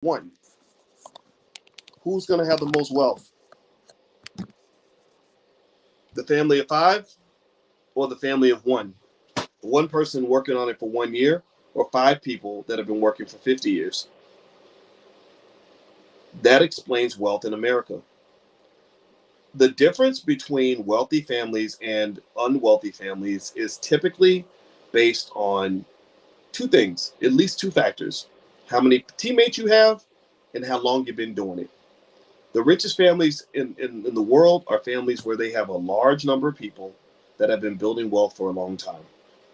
One, who's going to have the most wealth? The family of five or the family of one? One person working on it for 1 year or five people that have been working for 50 years? That explains wealth in America. The difference between wealthy families and unwealthy families is typically based on two things, at least two factors: how many teammates you have and how long you've been doing it. The richest families in the world are families where they have a large number of people that have been building wealth for a long time.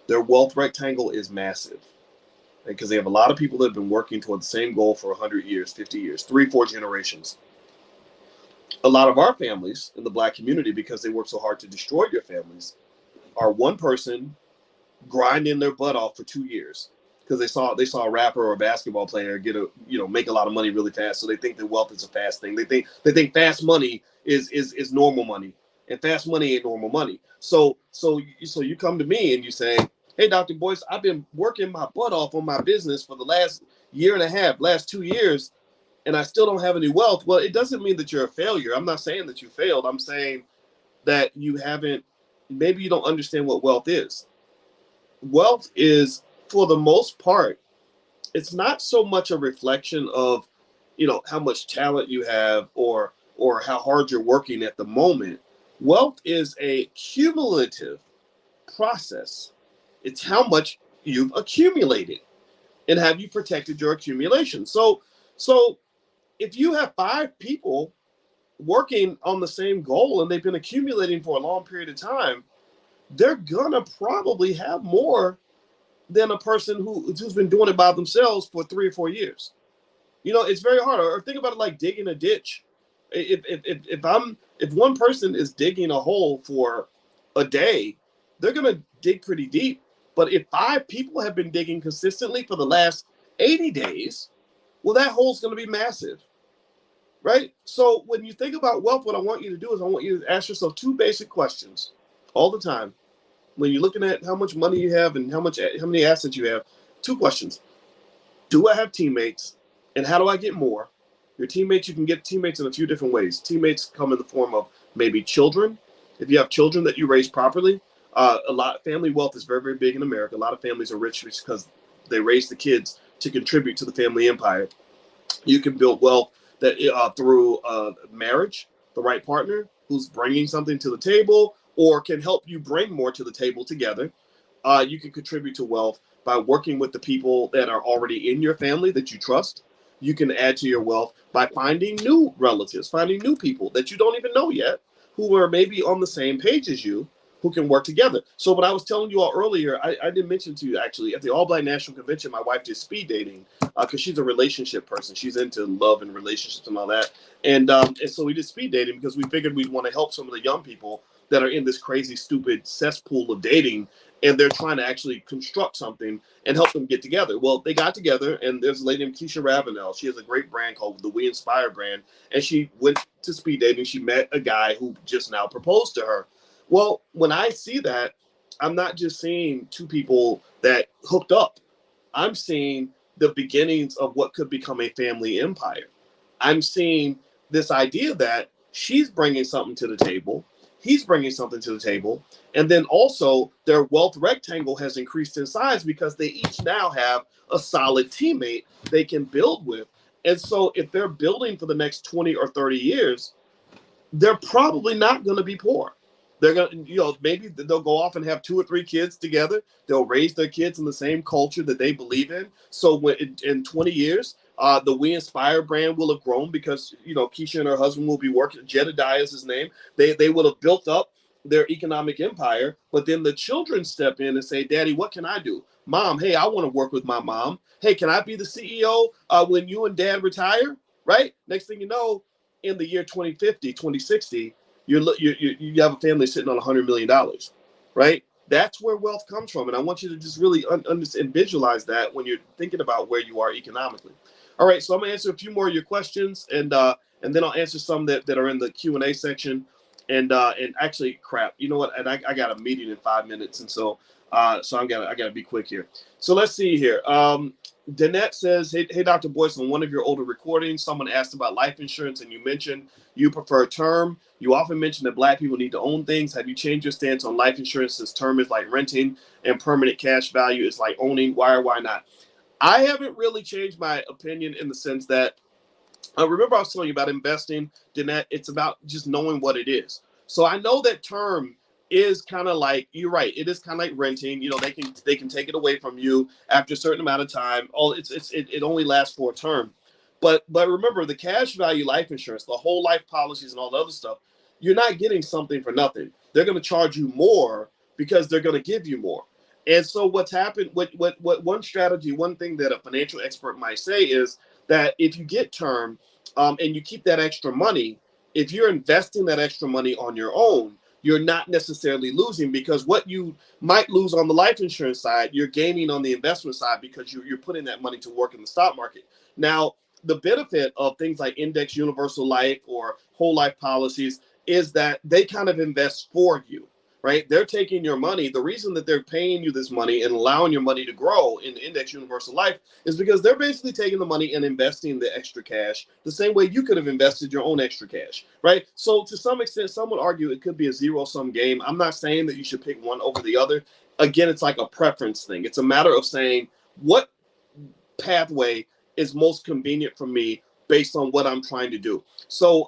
Their wealth rectangle is massive because they have a lot of people that have been working toward the same goal for 100 years, 50 years, 3, 4 generations. A lot of our families in the black community, because they work so hard to destroy your families, are one person grinding their butt off for 2 years because they saw a rapper or a basketball player get a make a lot of money really fast, so they think that wealth is a fast thing. They think fast money is normal money, and fast money ain't normal money. So you come to me and you say, hey, Dr. Boyce, I've been working my butt off on my business for the last year and a half, last 2 years, and I still don't have any wealth. Well, it doesn't mean that you're a failure. I'm not saying that you failed. I'm saying that you haven't, maybe you don't understand what wealth is. Wealth is, for the most part, it's not so much a reflection of, how much talent you have or how hard you're working at the moment. Wealth is a cumulative process. It's how much you've accumulated and have you protected your accumulation. So if you have five people working on the same goal and they've been accumulating for a long period of time, they're gonna probably have more than a person who's been doing it by themselves for 3 or 4 years. It's very hard. Or think about it like digging a ditch. If one person is digging a hole for a day, they're gonna dig pretty deep. But if five people have been digging consistently for the last 80 days, well, that hole's gonna be massive, right? So when you think about wealth, what I want you to do is I want you to ask yourself two basic questions all the time when you're looking at how much money you have and how many assets you have. Two questions: do I have teammates, and how do I get more? Your teammates, you can get teammates in a few different ways. Teammates come in the form of maybe children. If you have children that you raise properly, a lot family wealth is very, very big in America. A lot of families are rich because they raise the kids to contribute to the family empire. You can build wealth that through marriage, the right partner who's bringing something to the table or can help you bring more to the table together. You can contribute to wealth by working with the people that are already in your family that you trust. You can add to your wealth by finding new relatives, finding new people that you don't even know yet, who are maybe on the same page as you, who can work together. So what I was telling you all earlier, I didn't mention to you actually, at the All Black National Convention, my wife did speed dating because she's a relationship person. She's into love and relationships and all that. And so we did speed dating because we figured we'd want to help some of the young people that are in this crazy, stupid cesspool of dating, and they're trying to actually construct something and help them get together. Well, they got together, and there's a lady named Keisha Ravenel. She has a great brand called the We Inspire brand, and she went to speed dating. She met a guy who just now proposed to her. Well, when I see that, I'm not just seeing two people that hooked up. I'm seeing the beginnings of what could become a family empire. I'm seeing this idea that she's bringing something to the table, he's bringing something to the table, and then also their wealth rectangle has increased in size because they each now have a solid teammate they can build with. And so if they're building for the next 20 or 30 years, they're probably not going to be poor. They're going to, maybe they'll go off and have 2 or 3 kids together. They'll raise their kids in the same culture that they believe in. So when in 20 years, the We Inspire brand will have grown because, Keisha and her husband will be working. Jedediah is his name. They will have built up their economic empire. But then the children step in and say, Daddy, what can I do? Mom, hey, I want to work with my mom. Hey, can I be the CEO when you and Dad retire? Right? Next thing you know, in the year 2050, 2060, you have a family sitting on $100 million, right? That's where wealth comes from, and I want you to just really understand, visualize that when you're thinking about where you are economically. All right, so I'm gonna answer a few more of your questions, and then I'll answer some that are in the Q&A section. And actually, crap. You know what? And I got a meeting in 5 minutes, and so I gotta be quick here. So let's see here. Danette says, hey, Dr. Boyce, on one of your older recordings, someone asked about life insurance, and you mentioned you prefer term. You often mention that Black people need to own things. Have you changed your stance on life insurance since term is like renting and permanent cash value is like owning? Why or why not? I haven't really changed my opinion in the sense that remember I was telling you about investing, Danette. It's about just knowing what it is. So I know that term is kind of like, you're right. It is kind of like renting. You know, they can take it away from you after a certain amount of time. It only lasts for a term. But remember, the cash value life insurance, the whole life policies and all the other stuff, you're not getting something for nothing. They're going to charge you more because they're going to give you more. And so what's happened, what one strategy, one thing that a financial expert might say is that if you get term, and you keep that extra money, if you're investing that extra money on your own, you're not necessarily losing, because what you might lose on the life insurance side, you're gaining on the investment side because you're putting that money to work in the stock market. Now, the benefit of things like index universal life or whole life policies is that they kind of invest for you, right? They're taking your money. The reason that they're paying you this money and allowing your money to grow in index universal life is because they're basically taking the money and investing the extra cash the same way you could have invested your own extra cash, right? So to some extent, some would argue it could be a zero-sum game. I'm not saying that you should pick one over the other. Again, it's like a preference thing. It's a matter of saying what pathway is most convenient for me based on what I'm trying to do. So,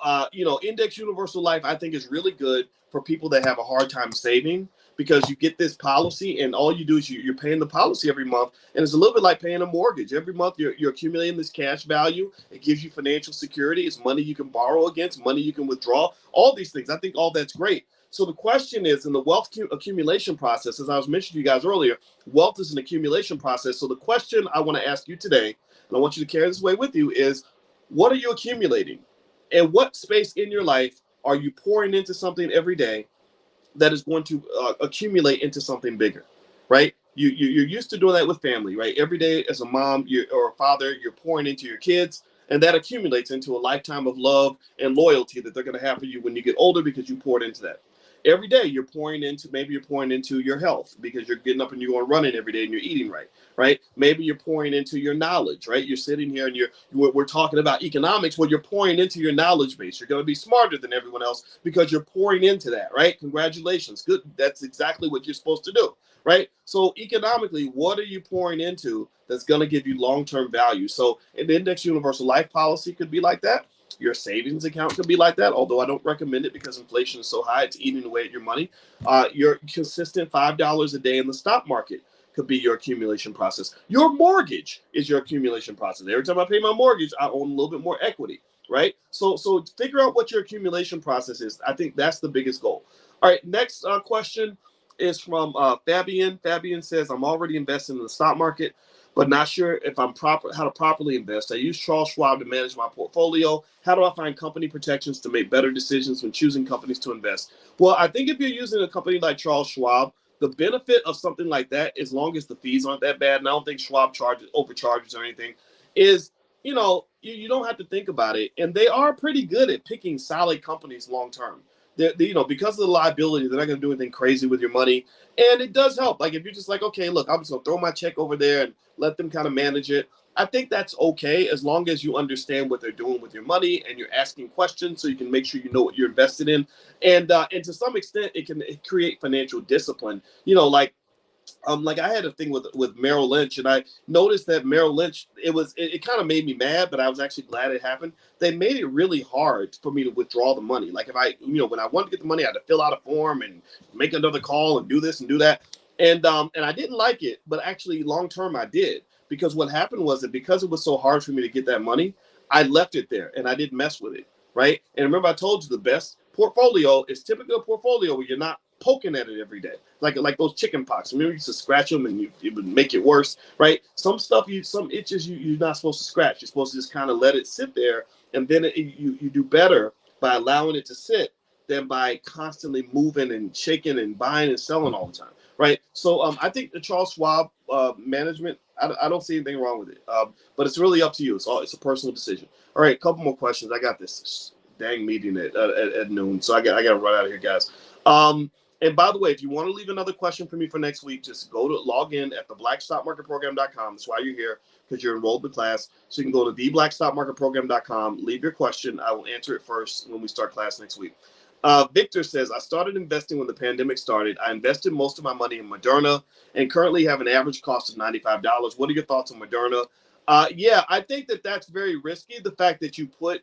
index universal life, I think, is really good for people that have a hard time saving, because you get this policy and all you do is you're paying the policy every month. And it's a little bit like paying a mortgage. Every month you're accumulating this cash value. It gives you financial security. It's money you can borrow against, money you can withdraw, all these things. I think all that's great. So the question is, in the wealth accumulation process, as I was mentioning to you guys earlier, wealth is an accumulation process. So the question I want to ask you today, and I want you to carry this away with you, is what are you accumulating? And what space in your life are you pouring into something every day that is going to accumulate into something bigger, right? You're used to doing that with family, right? Every day as a mom or a father, you're pouring into your kids, and that accumulates into a lifetime of love and loyalty that they're going to have for you when you get older, because you poured into that. Every day maybe you're pouring into your health because you're getting up and you're going running every day and you're eating right, right? Maybe you're pouring into your knowledge, right? You're sitting here and we're talking about economics. Well, you're pouring into your knowledge base. You're going to be smarter than everyone else because you're pouring into that, right? Congratulations. Good. That's exactly what you're supposed to do, right? So economically, what are you pouring into that's going to give you long-term value? So an index universal life policy could be like that. Your savings account could be like that, although I don't recommend it because inflation is so high, it's eating away at your money. Your consistent $5 a day in the stock market could be your accumulation process. Your mortgage is your accumulation process. Every time I pay my mortgage, I own a little bit more equity, right? So figure out what your accumulation process is. I think that's the biggest goal. All right, next question is from Fabian. Fabian says, I'm already invested in the stock market, but not sure if how to properly invest. I use Charles Schwab to manage my portfolio. How do I find company protections to make better decisions when choosing companies to invest? Well, I think if you're using a company like Charles Schwab, the benefit of something like that, as long as the fees aren't that bad, and I don't think Schwab overcharges or anything, is you don't have to think about it, and they are pretty good at picking solid companies long term. Because of the liability, they're not going to do anything crazy with your money. And it does help. Like if you're just like, okay, look, I'm just going to throw my check over there and let them kind of manage it. I think that's okay as long as you understand what they're doing with your money and you're asking questions so you can make sure you know what you're invested in. And to some extent, it can create financial discipline. Like I had a thing with Merrill Lynch, and I noticed that Merrill Lynch, it kind of made me mad, but I was actually glad it happened. They made it really hard for me to withdraw the money. Like if when I wanted to get the money, I had to fill out a form and make another call and do this and do that. And I didn't like it, but actually long term I did, because what happened was that because it was so hard for me to get that money, I left it there and I didn't mess with it, right? And remember, I told you the best portfolio is typically a portfolio where you're not poking at it every day, like those chicken pox. Remember, you used to scratch them and it would make it worse, right? Some itches you're not supposed to scratch. You're supposed to just kind of let it sit there, and then you do better by allowing it to sit than by constantly moving and shaking and buying and selling all the time, right? So I think the Charles Schwab management, I don't see anything wrong with it, but it's really up to you. It's a personal decision. All right, a couple more questions. I got this. dang meeting at noon, so I got to run out of here, guys. And by the way, if you want to leave another question for me for next week, just go to log in at theblackstockmarketprogram.com. That's why you're here, because you're enrolled in the class. So you can go to theblackstockmarketprogram.com, leave your question. I will answer it first when we start class next week. Victor says, I started investing when the pandemic started. I invested most of my money in Moderna and currently have an average cost of $95. What are your thoughts on Moderna? Yeah, I think that's very risky. The fact that you put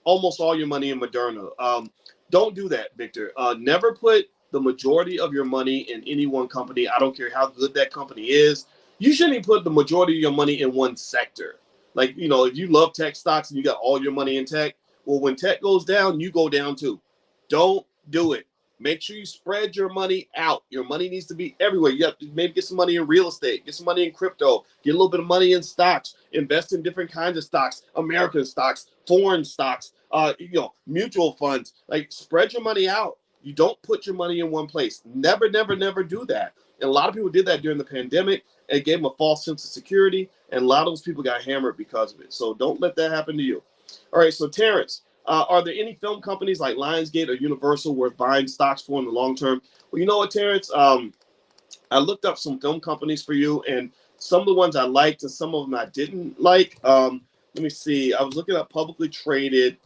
almost all your money in Moderna. Don't do that, Victor. Never put the majority of your money in any one company. I don't care how good that company is. You shouldn't even put the majority of your money in one sector. Like, if you love tech stocks and you got all your money in tech, well, when tech goes down, you go down too. Don't do it. Make sure you spread your money out. Your money needs to be everywhere. You have to maybe get some money in real estate, get some money in crypto, get a little bit of money in stocks, invest in different kinds of stocks, American stocks, foreign stocks, mutual funds. Like, spread your money out. You don't put your money in one place. Never, never, never do that. And a lot of people did that during the pandemic. It gave them a false sense of security, and a lot of those people got hammered because of it. So don't let that happen to you. All right, so Terrence, are there any film companies like Lionsgate or Universal worth buying stocks for in the long term? Well, you know what, Terrence? I looked up some film companies for you, and some of the ones I liked and some of them I didn't like. Let me see. I was looking at publicly traded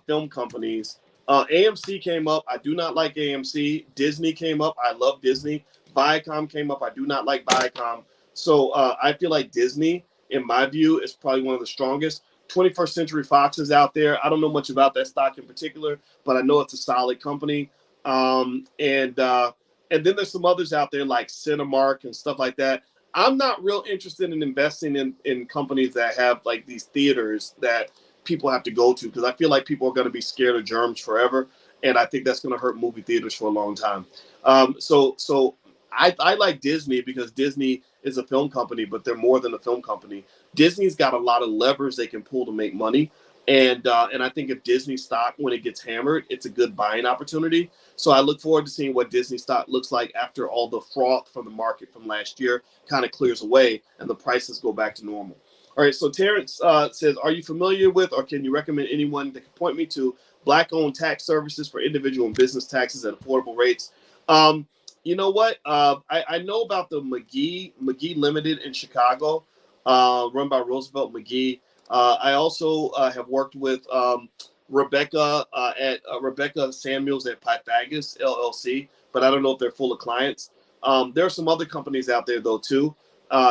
film companies. AMC came up. I do not like AMC. Disney came up. I love Disney. Viacom came up. I do not like Viacom. So I feel like Disney, in my view, is probably one of the strongest. 21st Century Fox is out there. I don't know much about that stock in particular, but I know it's a solid company. And then there's some others out there like Cinemark and stuff like that. I'm not real interested in investing in companies that have like these theaters that people have to go to, because I feel like people are going to be scared of germs forever, and I think that's going to hurt movie theaters for a long time. So I like Disney because Disney is a film company, but they're more than a film company. Disney's got a lot of levers they can pull to make money, and I think if Disney stock, when it gets hammered, it's a good buying opportunity. So I look forward to seeing what Disney stock looks like after all the froth from the market from last year kind of clears away and the prices go back to normal. All right, so Terrence says, are you familiar with or can you recommend anyone that can point me to Black-owned tax services for individual and business taxes at affordable rates? You know what? I know about the McGee Limited in Chicago, run by Roosevelt McGee. I also have worked with Rebecca Rebecca Samuels at Pythagoras LLC, but I don't know if they're full of clients. There are some other companies out there though too.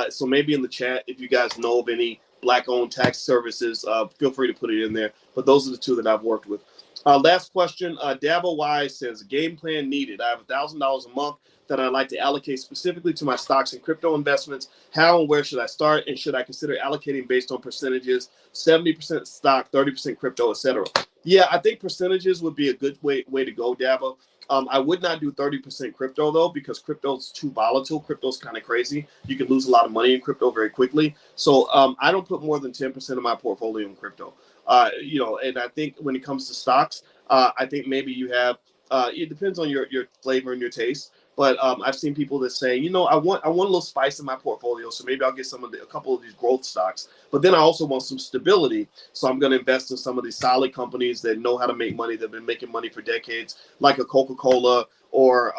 So maybe in the chat, if you guys know of any Black-owned tax services, feel free to put it in there. But those are the two that I've worked with. Last question. Dabo Wise says, game plan needed. I have $1,000 a month that I'd like to allocate specifically to my stocks and crypto investments. How and where should I start? And should I consider allocating based on percentages, 70% stock, 30% crypto, etc.? Yeah, I think percentages would be a good way to go, Dabo. I would not do 30% crypto, though, because crypto's too volatile. Crypto's kind of crazy. You can lose a lot of money in crypto very quickly. So I don't put more than 10% of my portfolio in crypto. And I think when it comes to stocks, I think maybe you have, it depends on your flavor and your taste. But I've seen people that say, I want a little spice in my portfolio, so maybe I'll get a couple of these growth stocks. But then I also want some stability, so I'm going to invest in some of these solid companies that know how to make money, that've been making money for decades, like a Coca-Cola or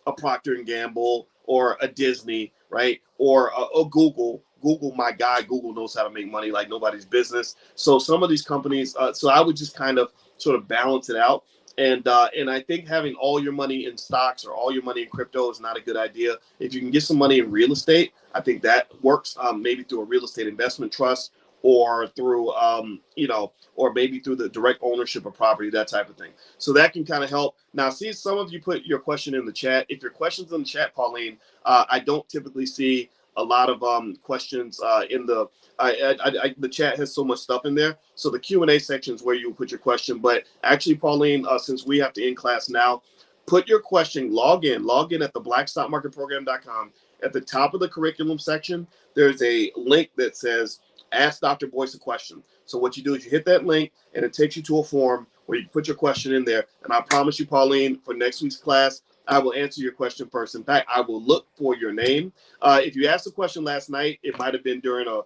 a Procter and Gamble or a Disney, right? Or a Google. Google, my guy, Google knows how to make money like nobody's business. So some of these companies, so I would just kind of sort of balance it out. And I think having all your money in stocks or all your money in crypto is not a good idea. If you can get some money in real estate, I think that works. Maybe through a real estate investment trust, or through or maybe through the direct ownership of property, that type of thing. So that can kind of help. Now, see, some of you put your question in the chat. If your question's in the chat, Pauline, I don't typically see a lot of questions in the the chat has so much stuff in there. So the Q&A section is where you put your question. But actually, Pauline, since we have to end class now, put your question, log in at theblackstockmarketprogram.com. At the top of the curriculum section, there's a link that says, ask Dr. Boyce a question. So what you do is you hit that link and it takes you to a form where you put your question in there. And I promise you, Pauline, for next week's class, I will answer your question first. In fact, I will look for your name. If you asked a question last night, it might have been during a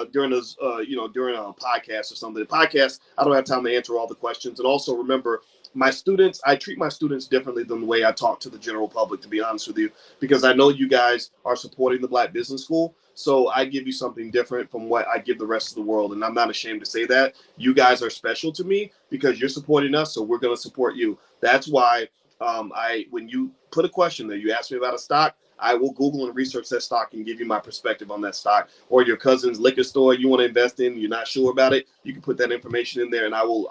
during a podcast or something. The podcast, I don't have time to answer all the questions. And also remember, my students, I treat my students differently than the way I talk to the general public, to be honest with you, because I know you guys are supporting the Black Business School. So I give you something different from what I give the rest of the world. And I'm not ashamed to say that. You guys are special to me because you're supporting us. So we're going to support you. That's why when you put a question there, you ask me about a stock, I will Google and research that stock and give you my perspective on that stock. Or your cousin's liquor store you want to invest in, you're not sure about it, you can put that information in there, and I will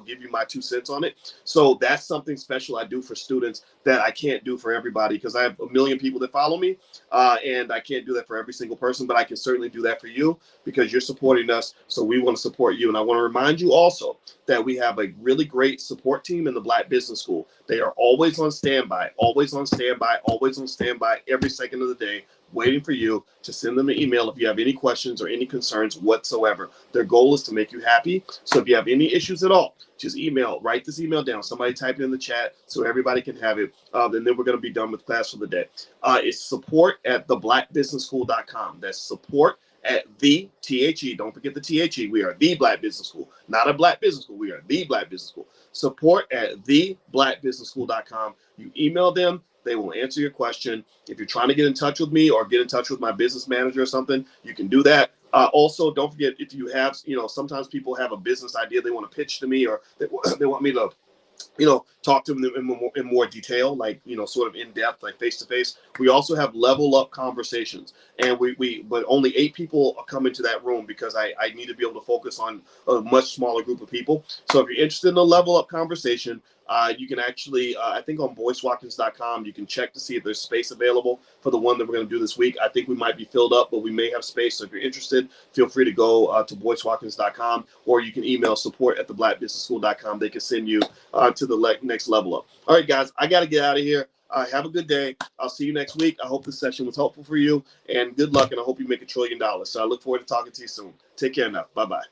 give you my 2 cents on it. So that's something special I do for students that I can't do for everybody, because I have a million people that follow me, and I can't do that for every single person, but I can certainly do that for you because you're supporting us. So we want to support you, and I want to remind you also that we have a really great support team in the Black Business School. They are always on standby, always on standby, always on standby every second of the day, waiting for you to send them an email if you have any questions or any concerns whatsoever. Their goal is to make you happy. So if you have any issues at all, just write this email down. Somebody type it in the chat so everybody can have it. And then we're going to be done with class for the day. It's support@theblackbusinessschool.com. That's support at the THE. Don't forget the THE. We are the Black Business School, not a Black Business School. We are the Black Business School. Support@theblackbusinessschool.com. You email them. They will answer your question. If you're trying to get in touch with me or get in touch with my business manager or something, you can do that. Also, don't forget, if you have, sometimes people have a business idea they want to pitch to me, or they want me to talk to them in more detail, like, sort of in depth, like face to face. We also have level up conversations, and but only 8 people come into that room because I need to be able to focus on a much smaller group of people. So if you're interested in a level up conversation, you can actually, I think on boycewatkins.com, you can check to see if there's space available for the one that we're going to do this week. I think we might be filled up, but we may have space. So if you're interested, feel free to go to boycewatkins.com, or you can email support@theblackbusinessschool.com. They can send you to the next level up. All right, guys, I got to get out of here. Have a good day. I'll see you next week. I hope this session was helpful for you, and good luck, and I hope you make $1 trillion. So I look forward to talking to you soon. Take care now. Bye-bye.